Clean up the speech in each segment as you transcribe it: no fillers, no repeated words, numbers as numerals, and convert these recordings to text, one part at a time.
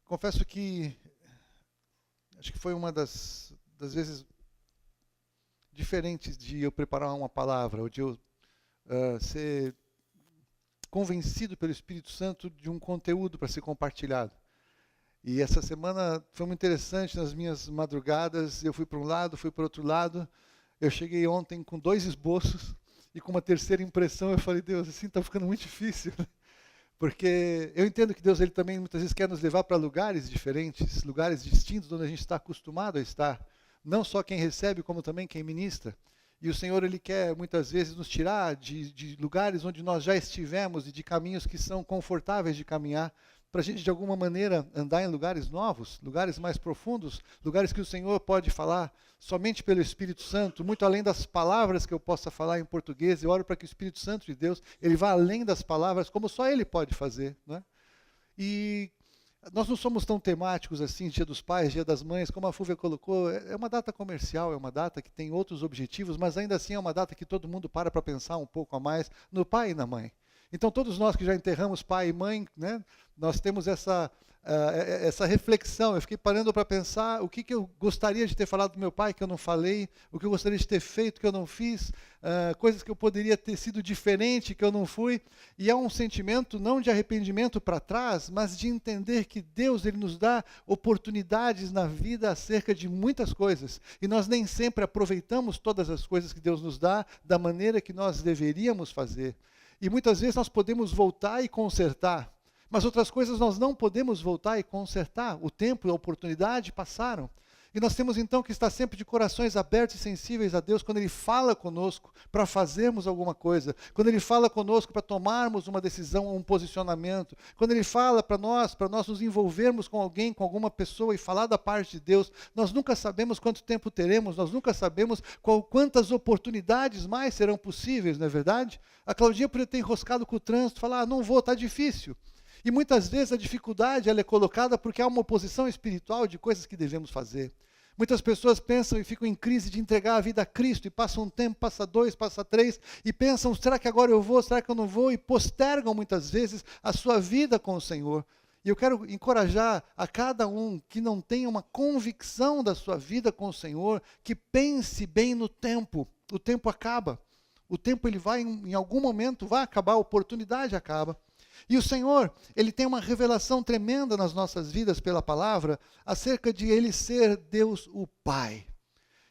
Confesso que acho que foi uma das vezes diferentes de eu preparar uma palavra, ou de eu ser convencido pelo Espírito Santo de um conteúdo para ser compartilhado. E essa semana foi muito interessante, nas minhas madrugadas, eu fui para um lado, fui para o outro lado. Eu cheguei ontem com 2 esboços e com uma terceira impressão. Eu falei, Deus, assim está ficando muito difícil. Porque eu entendo que Deus ele também muitas vezes quer nos levar para lugares diferentes, lugares distintos, onde a gente está acostumado a estar. Não só quem recebe, como também quem ministra. E o Senhor ele quer muitas vezes nos tirar de lugares onde nós já estivemos e de caminhos que são confortáveis de caminhar, para a gente de alguma maneira andar em lugares novos, lugares mais profundos, lugares que o Senhor pode falar somente pelo Espírito Santo, muito além das palavras que eu possa falar em português. Eu oro para que o Espírito Santo de Deus ele vá além das palavras, como só Ele pode fazer, né? E nós não somos tão temáticos assim, Dia dos Pais, Dia das Mães, como a Fúvia colocou. É uma data comercial, é uma data que tem outros objetivos, mas ainda assim é uma data que todo mundo para pensar um pouco a mais no pai e na mãe. Então todos nós que já enterramos pai e mãe, né, nós temos essa reflexão. Eu fiquei parando para pensar o que eu gostaria de ter falado do meu pai que eu não falei, o que eu gostaria de ter feito que eu não fiz, coisas que eu poderia ter sido diferente que eu não fui. E é um sentimento não de arrependimento para trás, mas de entender que Deus ele nos dá oportunidades na vida acerca de muitas coisas. E nós nem sempre aproveitamos todas as coisas que Deus nos dá da maneira que nós deveríamos fazer. E muitas vezes nós podemos voltar e consertar, mas outras coisas nós não podemos voltar e consertar. O tempo e a oportunidade passaram. E nós temos então que estar sempre de corações abertos e sensíveis a Deus quando Ele fala conosco para fazermos alguma coisa, quando Ele fala conosco para tomarmos uma decisão ou um posicionamento, quando Ele fala para nós nos envolvermos com alguém, com alguma pessoa e falar da parte de Deus. Nós nunca sabemos quanto tempo teremos, nós nunca sabemos quantas oportunidades mais serão possíveis, não é verdade? A Claudinha poderia ter enroscado com o trânsito, falar, não vou, está difícil. E muitas vezes a dificuldade ela é colocada porque há uma oposição espiritual de coisas que devemos fazer. Muitas pessoas pensam e ficam em crise de entregar a vida a Cristo, e passam um tempo, passa 2, passa 3, e pensam, será que agora eu vou, será que eu não vou? E postergam muitas vezes a sua vida com o Senhor. E eu quero encorajar a cada um que não tenha uma convicção da sua vida com o Senhor, que pense bem no tempo. O tempo acaba. O tempo ele vai, em algum momento, vai acabar, a oportunidade acaba. E o Senhor, Ele tem uma revelação tremenda nas nossas vidas pela palavra, acerca de Ele ser Deus o Pai.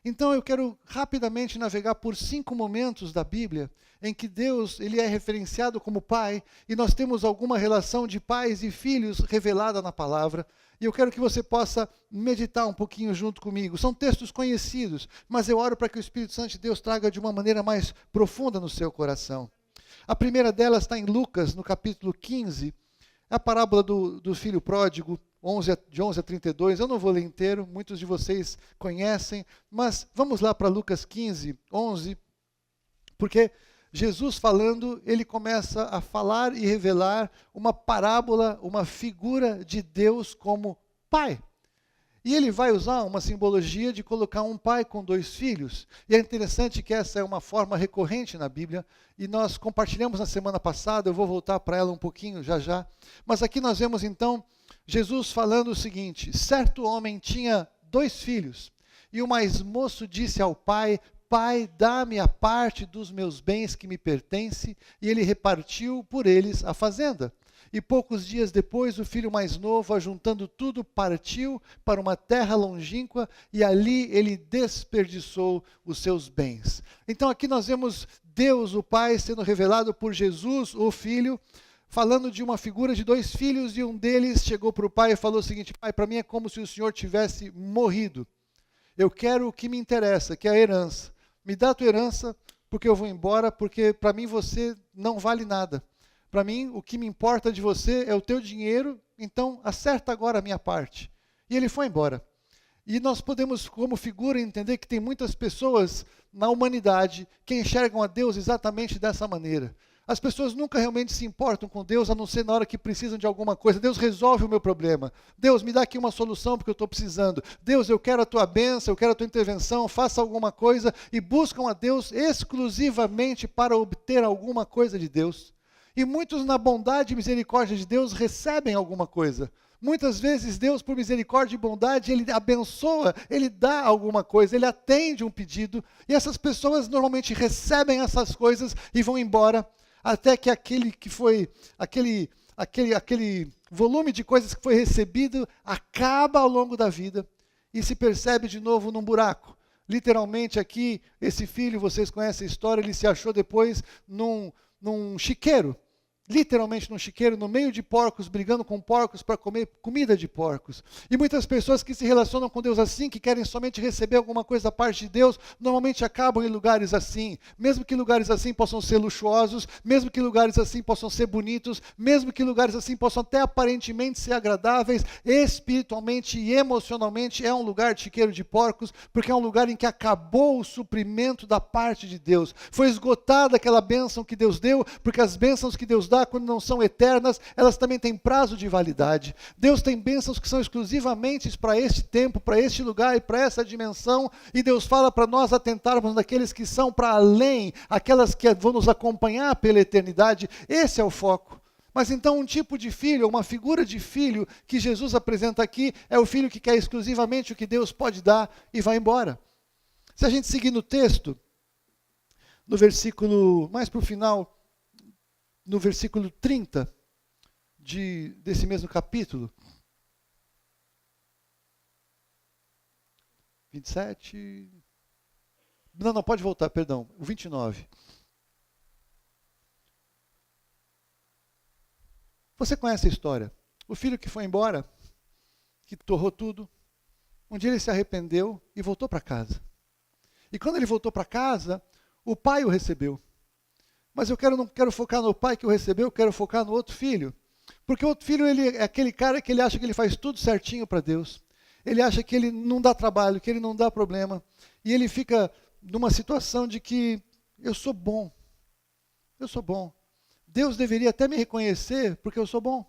Então eu quero rapidamente navegar por 5 momentos da Bíblia, em que Deus Ele é referenciado como Pai, e nós temos alguma relação de pais e filhos revelada na palavra, e eu quero que você possa meditar um pouquinho junto comigo. São textos conhecidos, mas eu oro para que o Espírito Santo de Deus traga de uma maneira mais profunda no seu coração. A primeira delas está em Lucas, no capítulo 15, a parábola do filho pródigo, de 11 a 32. Eu não vou ler inteiro, muitos de vocês conhecem, mas vamos lá para Lucas 15, 11, porque Jesus falando, ele começa a falar e revelar uma parábola, uma figura de Deus como Pai. E ele vai usar uma simbologia de colocar um pai com 2 filhos. E é interessante que essa é uma forma recorrente na Bíblia. E nós compartilhamos na semana passada, eu vou voltar para ela um pouquinho já. Mas aqui nós vemos então Jesus falando o seguinte: certo homem tinha 2 filhos. E o mais moço disse ao pai, Pai, dá-me a parte dos meus bens que me pertence. E ele repartiu por eles a fazenda. E poucos dias depois, o filho mais novo, ajuntando tudo, partiu para uma terra longínqua, e ali ele desperdiçou os seus bens. Então aqui nós vemos Deus, o Pai, sendo revelado por Jesus, o Filho, falando de uma figura de 2 filhos, e um deles chegou para o pai e falou o seguinte: pai, para mim é como se o senhor tivesse morrido. Eu quero o que me interessa, que é a herança. Me dá a tua herança, porque eu vou embora, porque para mim você não vale nada. Para mim, o que me importa de você é o teu dinheiro, então acerta agora a minha parte. E ele foi embora. E nós podemos, como figura, entender que tem muitas pessoas na humanidade que enxergam a Deus exatamente dessa maneira. As pessoas nunca realmente se importam com Deus, a não ser na hora que precisam de alguma coisa. Deus resolve o meu problema. Deus, me dá aqui uma solução porque eu estou precisando. Deus, eu quero a tua bênção, eu quero a tua intervenção, faça alguma coisa. E buscam a Deus exclusivamente para obter alguma coisa de Deus. E muitos, na bondade e misericórdia de Deus, recebem alguma coisa. Muitas vezes Deus, por misericórdia e bondade, Ele abençoa, Ele dá alguma coisa, Ele atende um pedido. E essas pessoas normalmente recebem essas coisas e vão embora, até que aquele volume de coisas que foi recebido acaba ao longo da vida e se percebe de novo num buraco. Literalmente aqui, esse filho, vocês conhecem a história, ele se achou depois num chiqueiro. Literalmente num chiqueiro, no meio de porcos, brigando com porcos para comer comida de porcos. E muitas pessoas que se relacionam com Deus assim, que querem somente receber alguma coisa da parte de Deus, normalmente acabam em lugares assim. Mesmo que lugares assim possam ser luxuosos, mesmo que lugares assim possam ser bonitos, mesmo que lugares assim possam até aparentemente ser agradáveis, espiritualmente e emocionalmente é um lugar de chiqueiro de porcos, porque é um lugar em que acabou o suprimento da parte de Deus. Foi esgotada aquela bênção que Deus deu, porque as bênçãos que Deus dá, quando não são eternas, elas também têm prazo de validade. Deus tem bênçãos que são exclusivamente para este tempo, para este lugar e para essa dimensão, e Deus fala para nós atentarmos naqueles que são para além, aquelas que vão nos acompanhar pela eternidade. Esse é o foco. Mas então um tipo de filho, uma figura de filho que Jesus apresenta aqui, é o filho que quer exclusivamente o que Deus pode dar e vai embora. Se a gente seguir no texto, no versículo, mais para o final, no versículo 30 desse mesmo capítulo, 27, não, pode voltar, perdão, o 29. Você conhece a história? O filho que foi embora, que torrou tudo, um dia ele se arrependeu e voltou para casa. E quando ele voltou para casa, o pai o recebeu. Mas eu não quero focar no pai que o recebeu, eu quero focar no outro filho. Porque o outro filho, ele é aquele cara que ele acha que ele faz tudo certinho para Deus. Ele acha que ele não dá trabalho, que ele não dá problema. E ele fica numa situação de que eu sou bom. Eu sou bom. Deus deveria até me reconhecer porque eu sou bom.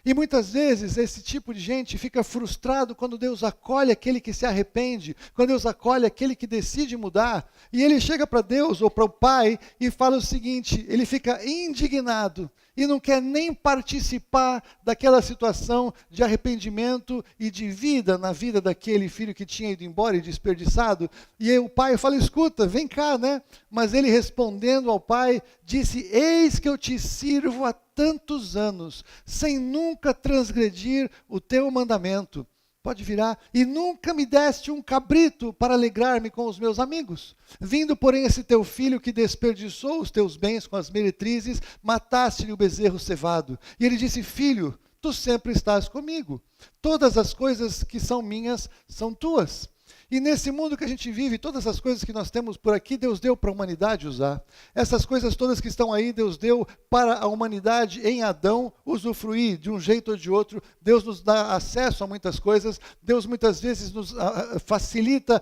E muitas vezes esse tipo de gente fica frustrado quando Deus acolhe aquele que se arrepende, quando Deus acolhe aquele que decide mudar, e ele chega para Deus ou para o Pai e fala o seguinte, ele fica indignado e não quer nem participar daquela situação de arrependimento e de vida na vida daquele filho que tinha ido embora e desperdiçado. E aí o pai fala, escuta, vem cá, né? Mas ele respondendo ao pai, disse, eis que eu te sirvo há tantos anos, sem nunca transgredir o teu mandamento. Pode virar. E nunca me deste um cabrito para alegrar-me com os meus amigos. Vindo, porém, esse teu filho que desperdiçou os teus bens com as meretrizes, mataste-lhe o bezerro cevado. E ele disse, filho, tu sempre estás comigo. Todas as coisas que são minhas são tuas. E nesse mundo que a gente vive, todas as coisas que nós temos por aqui, Deus deu para a humanidade usar. Essas coisas todas que estão aí, Deus deu para a humanidade em Adão usufruir de um jeito ou de outro. Deus nos dá acesso a muitas coisas. Deus muitas vezes nos facilita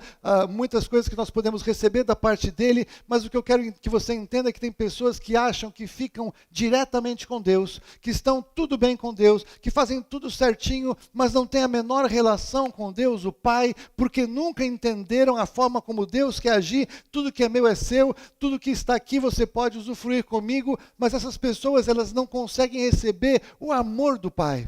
muitas coisas que nós podemos receber da parte dele. Mas o que eu quero que você entenda é que tem pessoas que acham que ficam diretamente com Deus, que estão tudo bem com Deus, que fazem tudo certinho, mas não têm a menor relação com Deus, o Pai, porque nunca entenderam a forma como Deus quer agir. Tudo que é meu é seu, tudo que está aqui você pode usufruir comigo, mas essas pessoas, elas não conseguem receber o amor do Pai.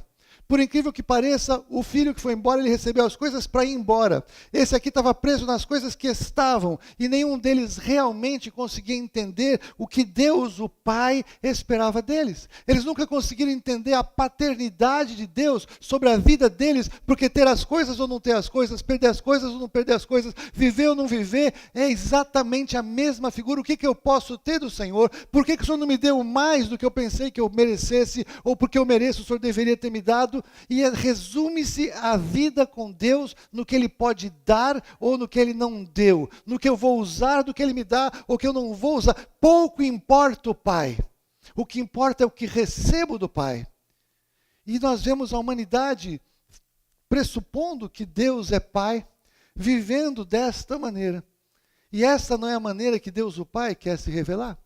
Por incrível que pareça, o filho que foi embora, ele recebeu as coisas para ir embora. Esse aqui estava preso nas coisas que estavam, e nenhum deles realmente conseguia entender o que Deus, o Pai, esperava deles. Eles nunca conseguiram entender a paternidade de Deus sobre a vida deles, porque ter as coisas ou não ter as coisas, perder as coisas ou não perder as coisas, viver ou não viver, é exatamente a mesma figura. O que eu posso ter do Senhor? Por que o Senhor não me deu mais do que eu pensei que eu merecesse, ou porque eu mereço, o Senhor deveria ter me dado? E resume-se a vida com Deus no que Ele pode dar ou no que Ele não deu, no que eu vou usar do que Ele me dá ou que eu não vou usar. Pouco importa o Pai, o que importa é o que recebo do Pai. E nós vemos a humanidade pressupondo que Deus é Pai, vivendo desta maneira. E essa não é a maneira que Deus, o Pai, quer se revelar.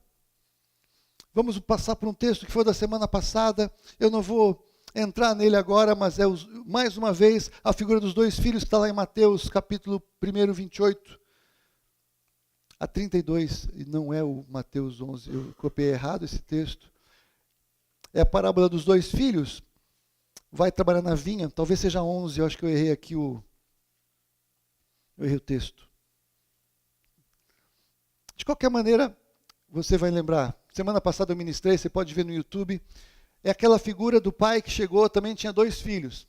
Vamos passar por um texto que foi da semana passada, eu não vou entrar nele agora, mas é mais uma vez a figura dos dois filhos que está lá em Mateus capítulo 1, 28 a 32, e não é o Mateus 11, eu copiei errado esse texto. É a parábola dos dois filhos, vai trabalhar na vinha, talvez seja 11, eu acho que eu errei aqui eu errei o texto. De qualquer maneira, você vai lembrar, semana passada eu ministrei, você pode ver no YouTube, é aquela figura do pai que chegou, também tinha dois filhos.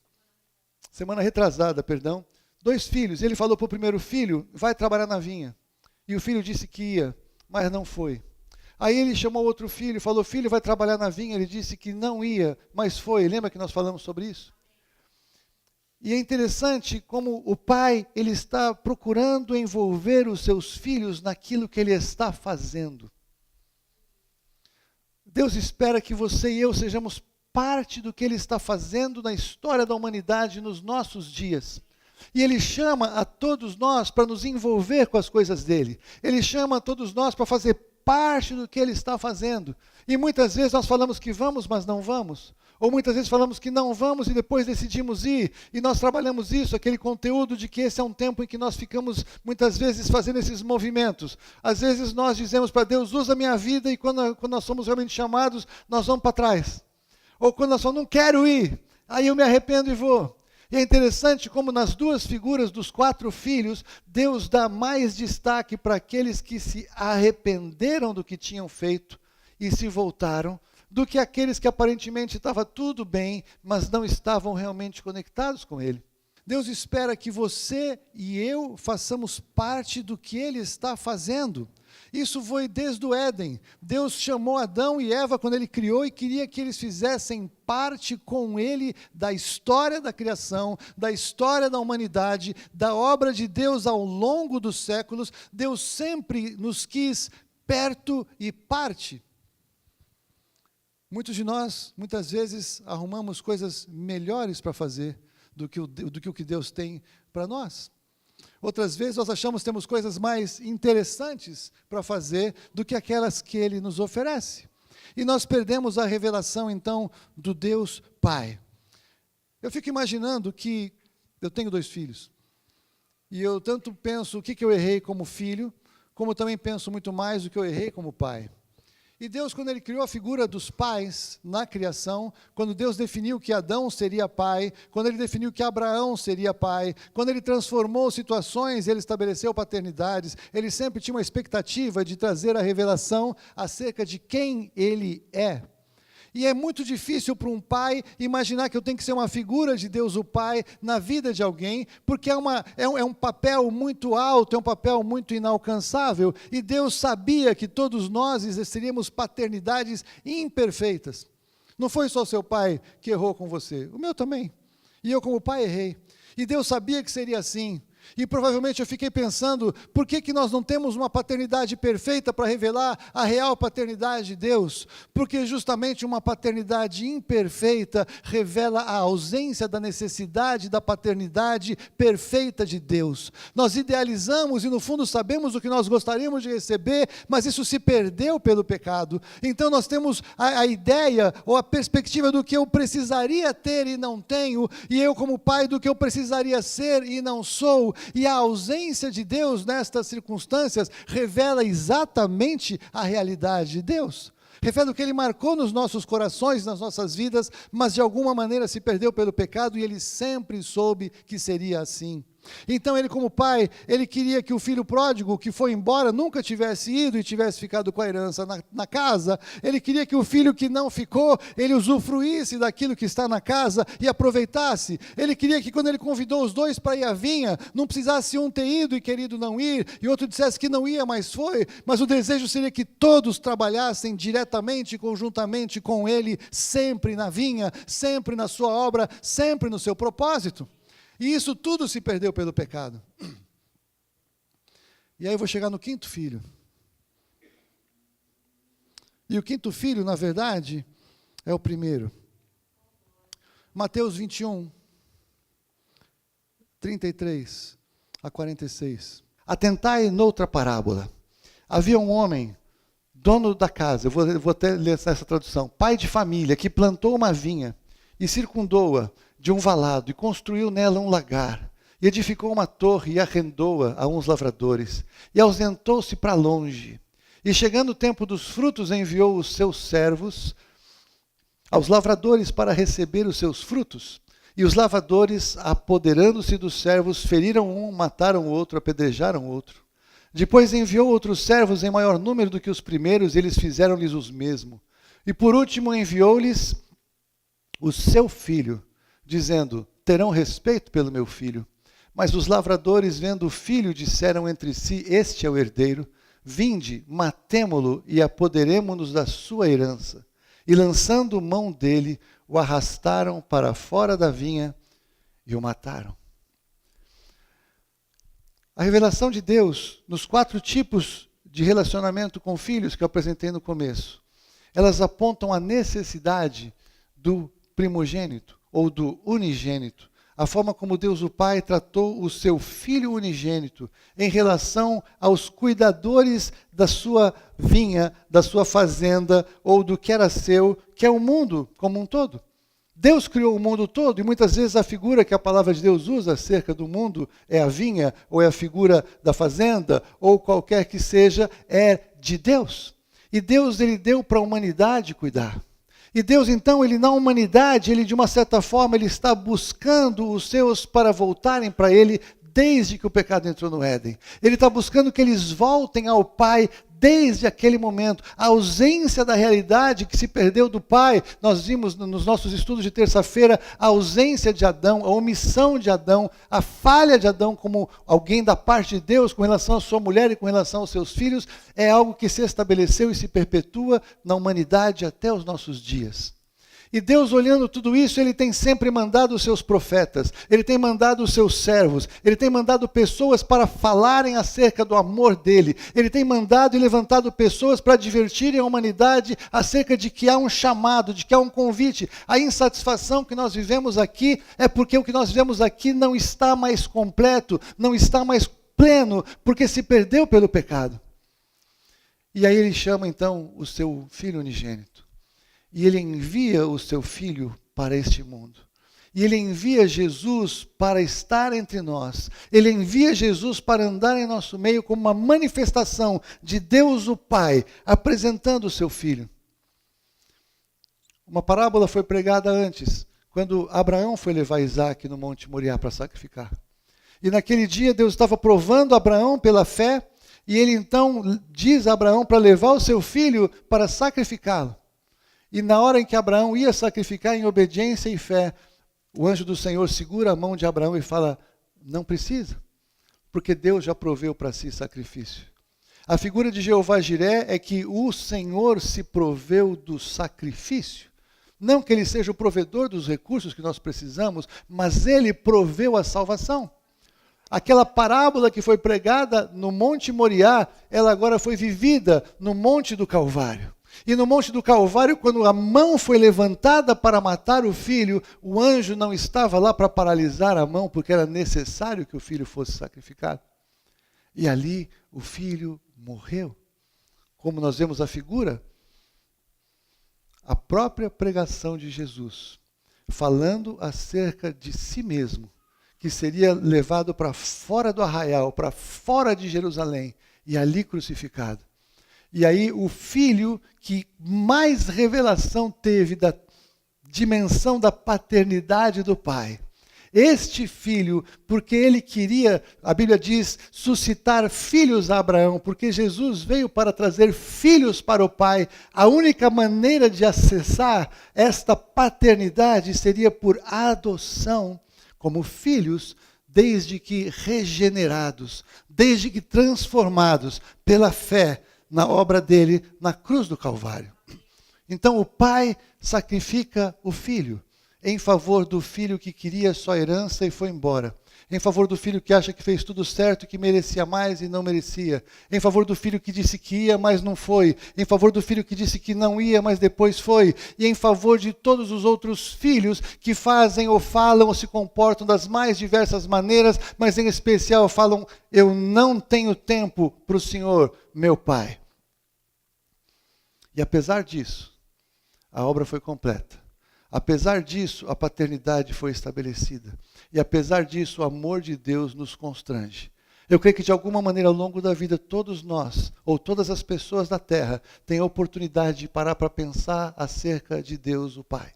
Semana retrasada, perdão. Dois filhos. Ele falou para o primeiro filho, vai trabalhar na vinha. E o filho disse que ia, mas não foi. Aí ele chamou outro filho, falou, filho, vai trabalhar na vinha. Ele disse que não ia, mas foi. Lembra que nós falamos sobre isso? E é interessante como o pai, ele está procurando envolver os seus filhos naquilo que ele está fazendo. Deus espera que você e eu sejamos parte do que Ele está fazendo na história da humanidade nos nossos dias. E Ele chama a todos nós para nos envolver com as coisas dEle. Ele chama a todos nós para fazer parte do que Ele está fazendo. E muitas vezes nós falamos que vamos, mas não vamos. Ou muitas vezes falamos que não vamos e depois decidimos ir. E nós trabalhamos isso, aquele conteúdo de que esse é um tempo em que nós ficamos muitas vezes fazendo esses movimentos. Às vezes nós dizemos para Deus, usa a minha vida, e quando nós somos realmente chamados, nós vamos para trás. Ou quando nós falamos, não quero ir, aí eu me arrependo e vou. E é interessante como nas duas figuras dos 4 filhos, Deus dá mais destaque para aqueles que se arrependeram do que tinham feito e se voltaram, do que aqueles que aparentemente estava tudo bem, mas não estavam realmente conectados com Ele. Deus espera que você e eu façamos parte do que Ele está fazendo. Isso foi desde o Éden. Deus chamou Adão e Eva quando Ele criou e queria que eles fizessem parte com Ele da história da criação, da história da humanidade, da obra de Deus ao longo dos séculos. Deus sempre nos quis perto e parte. Muitos de nós, muitas vezes, arrumamos coisas melhores para fazer do que o que Deus tem para nós. Outras vezes, nós achamos que temos coisas mais interessantes para fazer do que aquelas que Ele nos oferece. E nós perdemos a revelação, então, do Deus Pai. Eu fico imaginando que eu tenho 2 filhos. E eu tanto penso o que eu errei como filho, como também penso muito mais do que eu errei como pai. E Deus, quando Ele criou a figura dos pais na criação, quando Deus definiu que Adão seria pai, quando Ele definiu que Abraão seria pai, quando Ele transformou situações, Ele estabeleceu paternidades, Ele sempre tinha uma expectativa de trazer a revelação acerca de quem Ele é. E é muito difícil para um pai imaginar que eu tenho que ser uma figura de Deus o Pai na vida de alguém, porque é um papel muito alto, é um papel muito inalcançável, e Deus sabia que todos nós exerceríamos paternidades imperfeitas. Não foi só o seu pai que errou com você, o meu também. E eu como pai errei. E Deus sabia que seria assim. E provavelmente eu fiquei pensando, por que nós não temos uma paternidade perfeita para revelar a real paternidade de Deus? Porque justamente uma paternidade imperfeita revela a ausência da necessidade da paternidade perfeita de Deus. Nós idealizamos e no fundo sabemos o que nós gostaríamos de receber, mas isso se perdeu pelo pecado. Então nós temos a ideia ou a perspectiva do que eu precisaria ter e não tenho, e eu como pai do que eu precisaria ser e não sou. E a ausência de Deus nestas circunstâncias revela exatamente a realidade de Deus. refere ao que ele marcou nos nossos corações, nas nossas vidas, mas de alguma maneira se perdeu pelo pecado e ele sempre soube que seria assim. Então ele, como pai, ele queria que o filho pródigo que foi embora nunca tivesse ido e tivesse ficado com a herança na casa. Ele queria que o filho que não ficou, ele usufruísse daquilo que está na casa e aproveitasse. Ele queria que quando ele convidou os dois para ir à vinha, não precisasse um ter ido e querido não ir, e outro dissesse que não ia, mas foi. Mas o desejo seria que todos trabalhassem diretamente, conjuntamente com ele, sempre na vinha, sempre na sua obra, sempre no seu propósito. E isso tudo se perdeu pelo pecado. E aí eu vou chegar no quinto filho. E o quinto filho, na verdade, é o primeiro. Mateus 21, 33 a 46. Atentai noutra parábola. Havia um homem, dono da casa, eu vou até ler essa tradução, pai de família, que plantou uma vinha e circundou-a de um valado, e construiu nela um lagar, e edificou uma torre, e arrendou-a a uns lavradores, e ausentou-se para longe. E chegando o tempo dos frutos, enviou os seus servos aos lavradores para receber os seus frutos. E os lavradores, apoderando-se dos servos, feriram um, mataram o outro, apedrejaram o outro. Depois enviou outros servos em maior número do que os primeiros, e eles fizeram-lhes os mesmos. E por último enviou-lhes o seu filho, dizendo, terão respeito pelo meu filho. Mas os lavradores, vendo o filho, disseram entre si, este é o herdeiro, vinde, matemo-lo e apoderemo-nos da sua herança. E lançando mão dele, o arrastaram para fora da vinha e o mataram. A revelação de Deus, nos 4 tipos de relacionamento com filhos que eu apresentei no começo, elas apontam a necessidade do primogênito, ou do unigênito, a forma como Deus o Pai tratou o seu Filho unigênito em relação aos cuidadores da sua vinha, da sua fazenda, ou do que era seu, que é o mundo como um todo. Deus criou o mundo todo, e muitas vezes a figura que a palavra de Deus usa acerca do mundo é a vinha, ou é a figura da fazenda, ou qualquer que seja, é de Deus. E Deus, ele deu para a humanidade cuidar. E Deus, então, ele na humanidade, ele de uma certa forma, ele está buscando os seus para voltarem para ele desde que o pecado entrou no Éden. Ele está buscando que eles voltem ao Pai desde aquele momento. A ausência da realidade que se perdeu do Pai, nós vimos nos nossos estudos de terça-feira, a ausência de Adão, a omissão de Adão, a falha de Adão como alguém da parte de Deus com relação à sua mulher e com relação aos seus filhos, é algo que se estabeleceu e se perpetua na humanidade até os nossos dias. E Deus, olhando tudo isso, ele tem sempre mandado os seus profetas, ele tem mandado os seus servos, ele tem mandado pessoas para falarem acerca do amor dele, ele tem mandado e levantado pessoas para divertirem a humanidade acerca de que há um chamado, de que há um convite. A insatisfação que nós vivemos aqui é porque o que nós vivemos aqui não está mais completo, não está mais pleno, porque se perdeu pelo pecado. E aí ele chama então o seu filho unigênito. E ele envia o seu filho para este mundo. E ele envia Jesus para estar entre nós. Ele envia Jesus para andar em nosso meio como uma manifestação de Deus o Pai, apresentando o seu filho. Uma parábola foi pregada antes, quando Abraão foi levar Isaac no Monte Moriá para sacrificar. E naquele dia Deus estava provando Abraão pela fé, e ele então diz a Abraão para levar o seu filho para sacrificá-lo. E na hora em que Abraão ia sacrificar em obediência e fé, o anjo do Senhor segura a mão de Abraão e fala, não precisa, porque Deus já proveu para si sacrifício. A figura de Jeová Jiré é que o Senhor se proveu do sacrifício. Não que ele seja o provedor dos recursos que nós precisamos, mas ele proveu a salvação. Aquela parábola que foi pregada no Monte Moriá, ela agora foi vivida no Monte do Calvário. E no Monte do Calvário, quando a mão foi levantada para matar o filho, o anjo não estava lá para paralisar a mão, porque era necessário que o filho fosse sacrificado. E ali o filho morreu. Como nós vemos a figura, a própria pregação de Jesus, falando acerca de si mesmo, que seria levado para fora do arraial, para fora de Jerusalém, e ali crucificado. E aí o filho que mais revelação teve da dimensão da paternidade do pai. Este filho, porque ele queria, a Bíblia diz, suscitar filhos a Abraão, porque Jesus veio para trazer filhos para o Pai. A única maneira de acessar esta paternidade seria por adoção, como filhos, desde que regenerados, desde que transformados pela fé na obra dele na cruz do Calvário. Então o pai sacrifica o filho em favor do filho que queria só herança e foi embora. Em favor do filho que acha que fez tudo certo, que merecia mais e não merecia. Em favor do filho que disse que ia, mas não foi. Em favor do filho que disse que não ia, mas depois foi. E em favor de todos os outros filhos que fazem ou falam ou se comportam das mais diversas maneiras, mas em especial falam, eu não tenho tempo para o Senhor, meu Pai. E apesar disso, a obra foi completa. Apesar disso, a paternidade foi estabelecida. E apesar disso, o amor de Deus nos constrange. Eu creio que de alguma maneira ao longo da vida, todos nós, ou todas as pessoas da terra, têm a oportunidade de parar para pensar acerca de Deus, o Pai.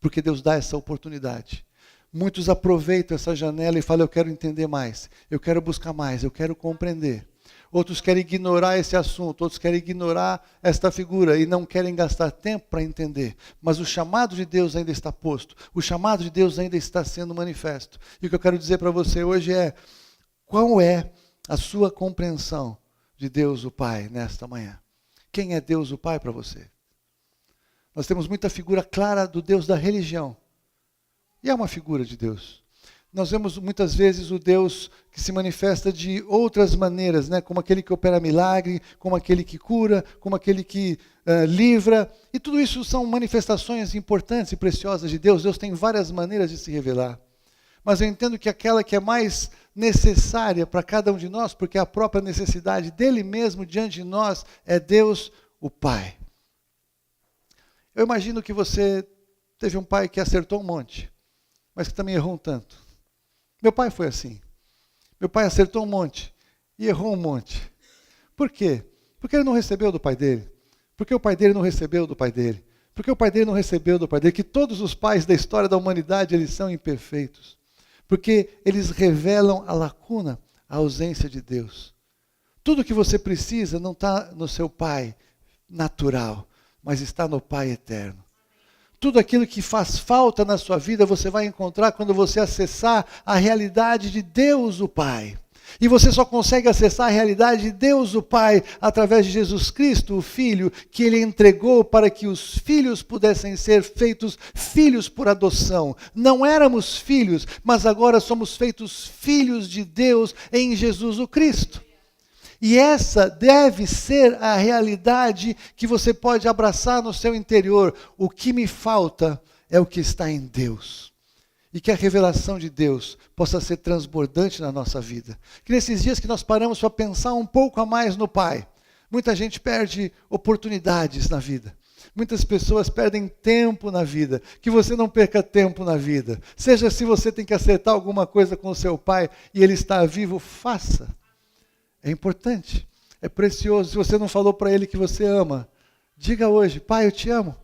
Porque Deus dá essa oportunidade. Muitos aproveitam essa janela e falam, eu quero entender mais, eu quero buscar mais, eu quero compreender. Outros querem ignorar esse assunto, outros querem ignorar esta figura e não querem gastar tempo para entender. Mas o chamado de Deus ainda está posto, o chamado de Deus ainda está sendo manifesto. E o que eu quero dizer para você hoje é, qual é a sua compreensão de Deus o Pai nesta manhã? Quem é Deus o Pai para você? Nós temos muita figura clara do Deus da religião. E é uma figura de Deus. Nós vemos muitas vezes o Deus que se manifesta de outras maneiras, né? Como aquele que opera milagre, como aquele que cura, como aquele que livra. E tudo isso são manifestações importantes e preciosas de Deus. Deus tem várias maneiras de se revelar. Mas eu entendo que aquela que é mais necessária para cada um de nós, porque a própria necessidade dele mesmo diante de nós é Deus, o Pai. Eu imagino que você teve um pai que acertou um monte, mas que também errou um tanto. Meu pai foi assim. Meu pai acertou um monte e errou um monte. Por quê? Porque ele não recebeu do pai dele. Porque o pai dele não recebeu do pai dele. Porque o pai dele não recebeu do pai dele. Que todos os pais da história da humanidade, eles são imperfeitos. Porque eles revelam a lacuna, a ausência de Deus. Tudo que você precisa não está no seu pai natural, mas está no Pai eterno. Tudo aquilo que faz falta na sua vida, você vai encontrar quando você acessar a realidade de Deus o Pai. E você só consegue acessar a realidade de Deus o Pai através de Jesus Cristo, o Filho, que Ele entregou para que os filhos pudessem ser feitos filhos por adoção. Não éramos filhos, mas agora somos feitos filhos de Deus em Jesus o Cristo. E essa deve ser a realidade que você pode abraçar no seu interior. O que me falta é o que está em Deus. E que a revelação de Deus possa ser transbordante na nossa vida. Que nesses dias que nós paramos para pensar um pouco a mais no Pai, muita gente perde oportunidades na vida. Muitas pessoas perdem tempo na vida. Que você não perca tempo na vida. Seja se você tem que acertar alguma coisa com o seu pai e ele está vivo, faça. É importante, é precioso. Se você não falou para ele que você ama, diga hoje, pai, eu te amo.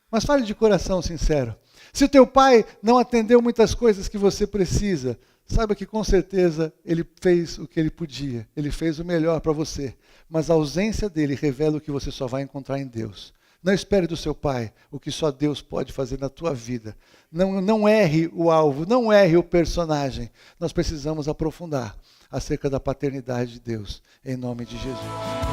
Mas fale de coração sincero. Se o teu pai não atendeu muitas coisas que você precisa, saiba que com certeza ele fez o que ele podia. Ele fez o melhor para você. Mas a ausência dele revela o que você só vai encontrar em Deus. Não espere do seu pai o que só Deus pode fazer na tua vida. Não erre o alvo, não erre o personagem. Nós precisamos aprofundar acerca da paternidade de Deus, em nome de Jesus.